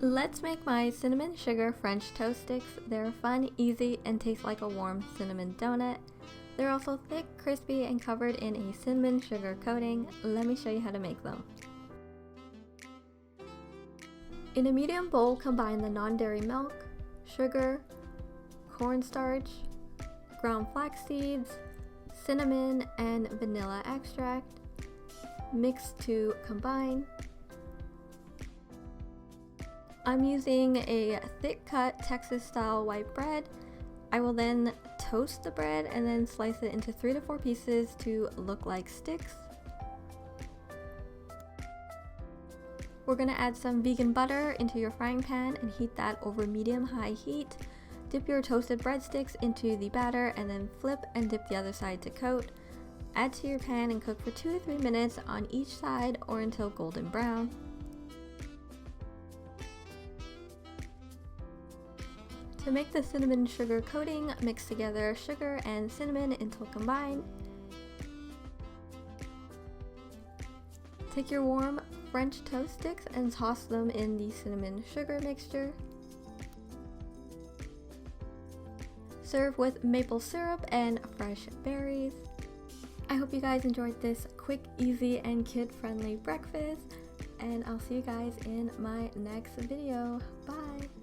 Let's make my cinnamon sugar French toast sticks. They're fun, easy, and taste like a warm cinnamon donut. They're also thick, crispy, and covered in a cinnamon sugar coating. Let me show you how to make them. In a medium bowl, combine the non-dairy milk, sugar, cornstarch, ground flax seeds, cinnamon, and vanilla extract. Mix to combine. I'm using a thick cut Texas style white bread. I will then toast the bread and then slice it into 3 to 4 pieces to look like sticks. We're going to add some vegan butter into your frying pan and heat that over medium-high heat. Dip your toasted breadsticks into the batter and then flip and dip the other side to coat. Add to your pan and cook for 2 to 3 minutes on each side or until golden brown. To make the cinnamon sugar coating, mix together sugar and cinnamon until combined. Take your warm French toast sticks and toss them in the cinnamon sugar mixture. Serve with maple syrup and fresh berries. I hope you guys enjoyed this quick, easy, and kid-friendly breakfast, and I'll see you guys in my next video. Bye!